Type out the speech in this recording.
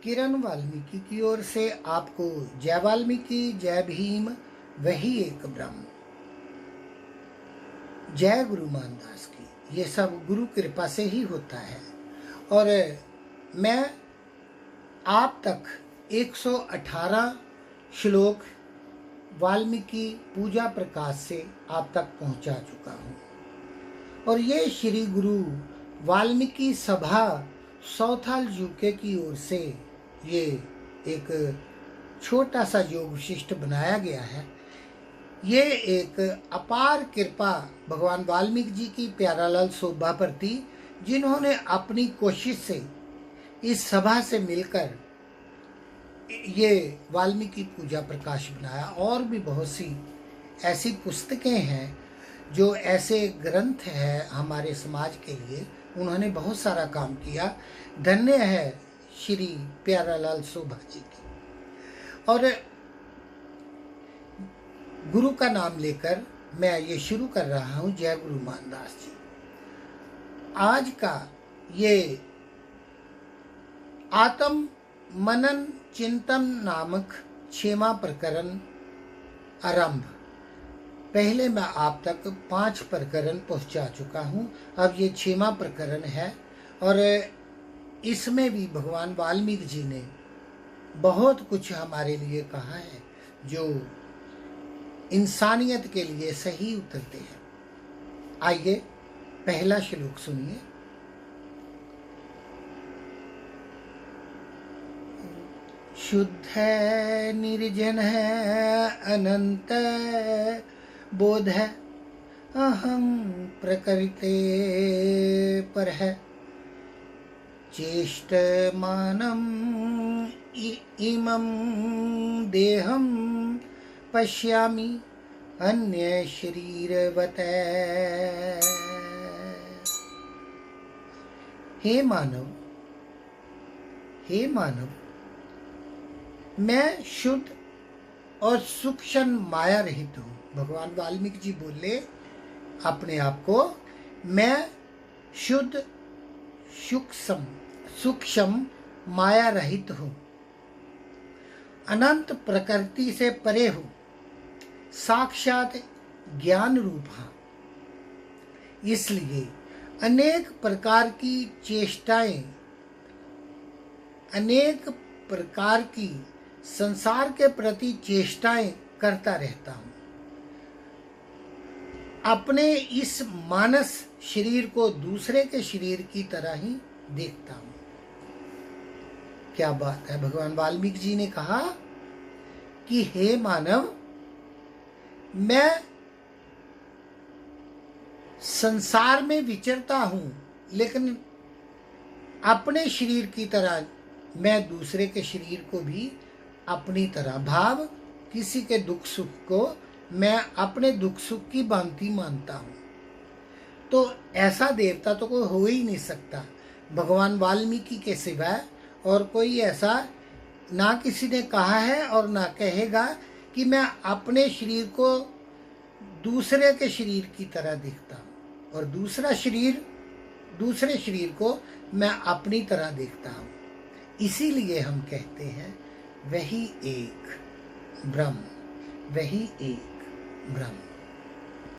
किरण वाल्मीकि की ओर से आपको जय वाल्मीकि, जय भीम, वही एक ब्रह्म, जय गुरु मानदास की। ये सब गुरु कृपा से ही होता है। और मैं आप तक 118 श्लोक वाल्मीकि पूजा प्रकाश से आप तक पहुंचा चुका हूं। और ये श्री गुरु वाल्मीकि सभा सौथाल यूके की ओर से ये एक छोटा सा योग विशिष्ट बनाया गया है। ये एक अपार कृपा भगवान वाल्मीकि जी की प्यारालाल शोभा पर थी, जिन्होंने अपनी कोशिश से इस सभा से मिलकर ये वाल्मीकि पूजा प्रकाश बनाया। और भी बहुत सी ऐसी पुस्तकें हैं जो ऐसे ग्रंथ हैं हमारे समाज के लिए, उन्होंने बहुत सारा काम किया। धन्य है श्री प्यारालाल शोभा जी की। और गुरु का नाम लेकर मैं ये शुरू कर रहा हूँ, जय गुरु मानदास जी। आज का ये आत्म मनन चिंतन नामक 6वां प्रकरण आरंभ। पहले मैं आप तक 5 प्रकरण पहुंचा चुका हूं, अब ये 6वां प्रकरण है। और इसमें भी भगवान वाल्मीकि जी ने बहुत कुछ हमारे लिए कहा है जो इंसानियत के लिए सही उतरते हैं। आइए पहला श्लोक सुनिए। शुद्ध है, निर्जन है, अनंत बोध है, अहं प्रकृते पर है, चेष्टमानं इमं देहं पश्यामि अन्य शरीरवत। हे मानव, मैं शुद्ध और सूक्ष्म माया रहित हूँ। भगवान वाल्मीकि जी बोले अपने आप को, मैं शुद्ध सूक्ष्म माया रहित हूँ, अनंत प्रकृति से परे हूँ, साक्षात ज्ञान रूप हूँ। इसलिए अनेक प्रकार की चेष्टाएं, अनेक प्रकार की संसार के प्रति चेष्टाएं करता रहता हूं। अपने इस मानस शरीर को दूसरे के शरीर की तरह ही देखता हूं। क्या बात है। भगवान वाल्मीकि जी ने कहा कि हे मानव, मैं संसार में विचरता हूं, लेकिन अपने शरीर की तरह मैं दूसरे के शरीर को भी अपनी तरह, भाव किसी के दुख सुख को मैं अपने दुख सुख की भांति मानता हूं। तो ऐसा देवता तो कोई हो ही नहीं सकता भगवान वाल्मीकि के सिवाय, और कोई ऐसा ना किसी ने कहा है और ना कहेगा कि मैं अपने शरीर को दूसरे के शरीर की तरह देखता हूं और दूसरे शरीर को मैं अपनी तरह देखता हूं। इसीलिए हम कहते हैं वही एक ब्रह्म, वही एक ब्रह्म।